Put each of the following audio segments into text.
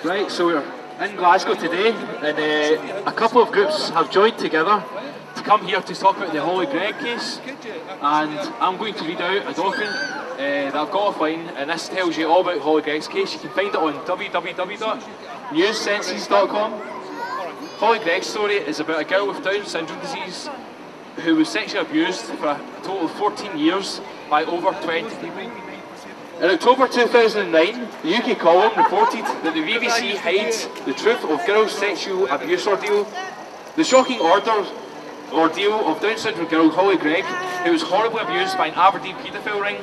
Right, so we're in Glasgow today, and a couple of groups have joined together to come here to talk about the Hollie Greig case, and I'm going to read out a document that I've got offline, and this tells you all about Hollie Greig's case. You can find it on www.newssenses.com. Hollie Greig's story is about a girl with Down syndrome disease who was sexually abused for a total of 14 years by over 20 people. In October 2009, the UK column reported that the BBC hides the truth of girls' sexual abuse ordeal. The shocking ordeal of Down syndrome girl Hollie Greig, who was horribly abused by an Aberdeen paedophile ring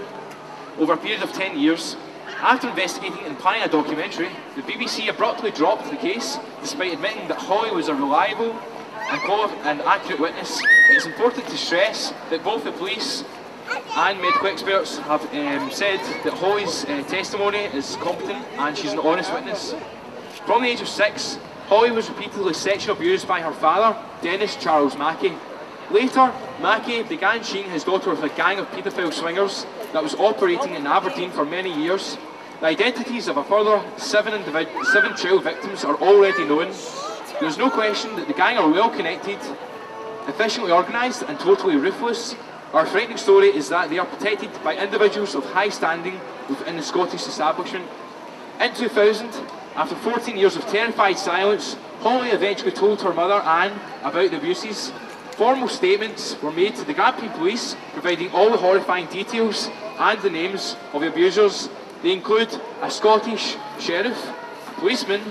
over a period of 10 years. After investigating and planning a documentary, the BBC abruptly dropped the case, despite admitting that Hollie was a reliable and accurate witness. It is important to stress that both the police and medical experts have said that Hollie's testimony is competent and she's an honest witness. From the age of 6, Hollie was repeatedly sexually abused by her father, Denis Charles Mackie. Later, Mackie began seeing his daughter with a gang of paedophile swingers that was operating in Aberdeen for many years. The identities of a further 7 child victims are already known. There is no question that the gang are well connected, efficiently organised and totally ruthless. Our frightening story is that they are protected by individuals of high standing within the Scottish establishment. In 2000, after 14 years of terrified silence, Hollie eventually told her mother, Anne, about the abuses. Formal statements were made to the Grampian police, providing all the horrifying details and the names of the abusers. They include a Scottish sheriff, a policeman,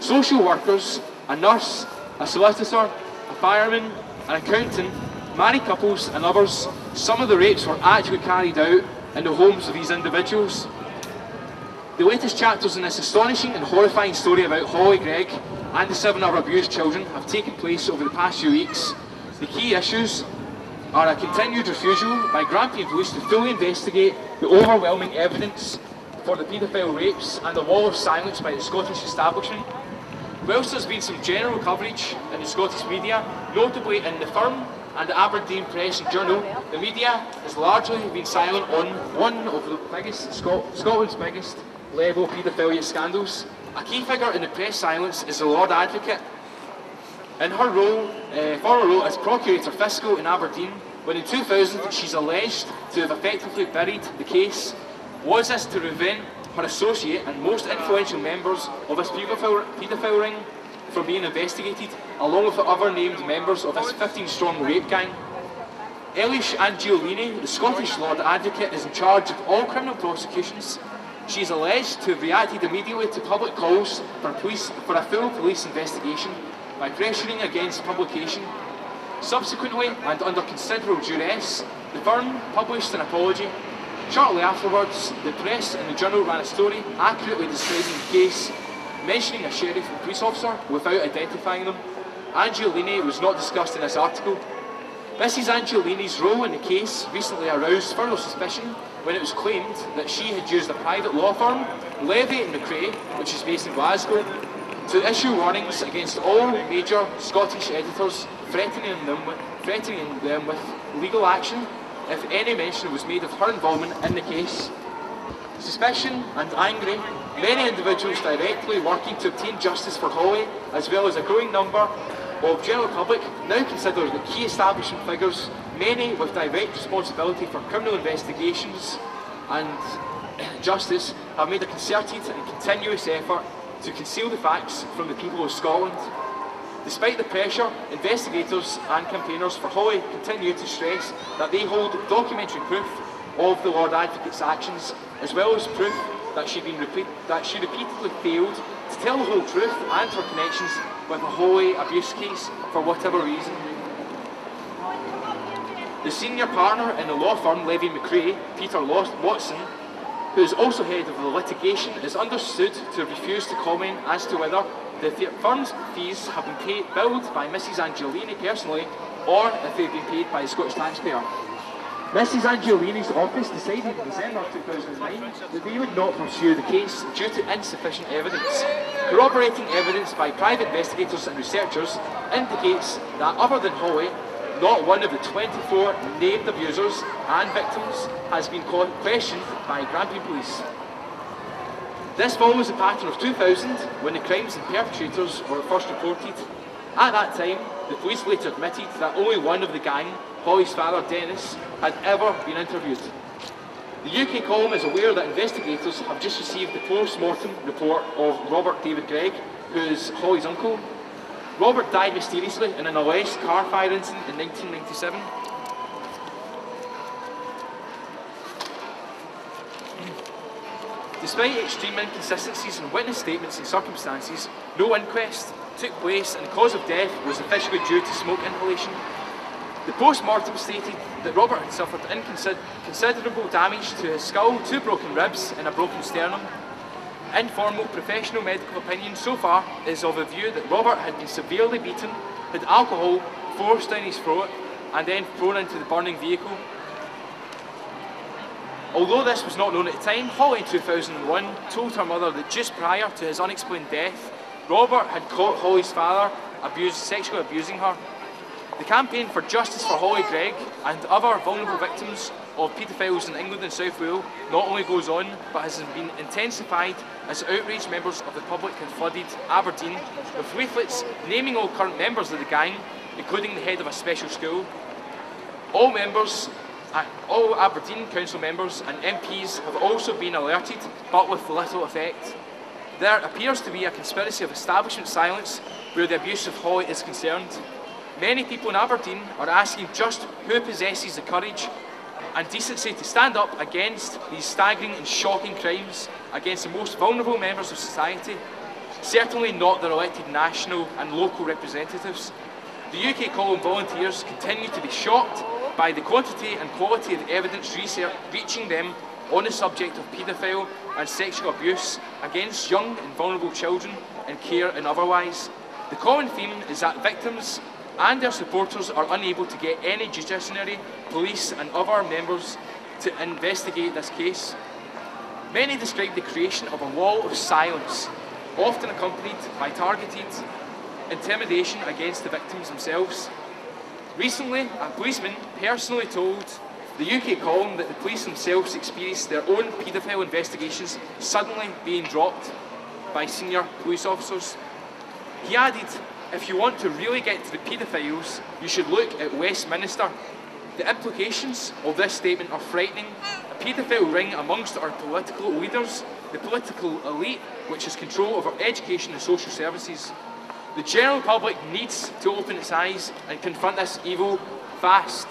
social workers, a nurse, a solicitor, a fireman, an accountant, married couples and others. Some of the rapes were actually carried out in the homes of these individuals. The latest chapters in this astonishing and horrifying story about Hollie Greig and the 7 other abused children have taken place over the past few weeks. The key issues are a continued refusal by Grampian police to fully investigate the overwhelming evidence for the paedophile rapes and the wall of silence by the Scottish establishment. Whilst there's been some general coverage in the Scottish media, notably in the Firm and the Aberdeen Press and Journal, the media has largely been silent on one of the biggest, Scotland's biggest level paedophilia scandals. A key figure in the press silence is the Lord Advocate. In her role, former role as Procurator Fiscal in Aberdeen, when in 2000 she's alleged to have effectively buried the case. Was this to prevent her associate and most influential members of this paedophile ring from being investigated, along with the other named members of this 15-strong rape gang? Elish Angiolini, the Scottish Lord Advocate, is in charge of all criminal prosecutions. She is alleged to have reacted immediately to public calls for a full police investigation by pressuring against publication. Subsequently, and under considerable duress, the Firm published an apology. Shortly afterwards, the Press and the Journal ran a story accurately describing the case, mentioning a sheriff and police officer without identifying them. Angiolini was not discussed in this article. Mrs Angiolini's role in the case recently aroused further suspicion when it was claimed that she had used a private law firm, Levy and McRae, which is based in Glasgow, to issue warnings against all major Scottish editors, threatening them with legal action if any mention was made of her involvement in the case. Suspicion and angry, many individuals directly working to obtain justice for Hollie, as well as a growing number of general public, now consider that key establishment figures, many with direct responsibility for criminal investigations and justice, have made a concerted and continuous effort to conceal the facts from the people of Scotland. Despite the pressure, investigators and campaigners for Hollie continue to stress that they hold documentary proof of the Lord Advocate's actions, as well as proof that she repeatedly failed to tell the whole truth and her connections with the Hollie abuse case for whatever reason. The senior partner in the law firm Levy McRae, Peter Watson, who is also head of the litigation, is understood to have refused to comment as to whether the firm's fees have been billed by Mrs Angiolini personally, or if they've been paid by the Scottish taxpayer. Mrs Angiolini's office decided in December 2009 that they would not pursue the case due to insufficient evidence. Corroborating evidence by private investigators and researchers indicates that other than Hollie, not one of the 24 named abusers and victims has been questioned by Grampian police. This follows the pattern of 2000, when the crimes and perpetrators were first reported. At that time, the police later admitted that only one of the gang, Hollie's father Denis, had ever been interviewed. The UK column is aware that investigators have just received the post-mortem report of Robert David Greig, who is Hollie's uncle. Robert died mysteriously in an alleged car fire incident in 1997. Despite extreme inconsistencies in witness statements and circumstances, no inquest took place and the cause of death was officially due to smoke inhalation. The post-mortem stated that Robert had suffered considerable damage to his skull, 2 broken ribs and a broken sternum. Informal professional medical opinion so far is of a view that Robert had been severely beaten, had alcohol forced down his throat and then thrown into the burning vehicle. Although this was not known at the time, Hollie in 2001 told her mother that just prior to his unexplained death, Robert had caught Hollie's father sexually abusing her. The campaign for justice for Hollie Greig and other vulnerable victims of paedophiles in England and South Wales not only goes on, but has been intensified as outraged members of the public had flooded Aberdeen with leaflets naming all current members of the gang, including the head of a special school. All Aberdeen council members and MPs have also been alerted, but with little effect. There appears to be a conspiracy of establishment silence where the abuse of Hollie is concerned. Many people in Aberdeen are asking just who possesses the courage and decency to stand up against these staggering and shocking crimes against the most vulnerable members of society. Certainly not their elected national and local representatives. The UK column volunteers continue to be shocked by the quantity and quality of the evidence reaching them on the subject of paedophile and sexual abuse against young and vulnerable children in care and otherwise. The common theme is that victims and their supporters are unable to get any judiciary, police and other members to investigate this case. Many describe the creation of a wall of silence, often accompanied by targeted intimidation against the victims themselves. Recently, a policeman personally told the UK column that the police themselves experienced their own paedophile investigations suddenly being dropped by senior police officers. He added, "If you want to really get to the paedophiles, you should look at Westminster. The implications of this statement are frightening. A paedophile ring amongst our political leaders, the political elite, which has control over education and social services. The general public needs to open its eyes and confront this evil fast."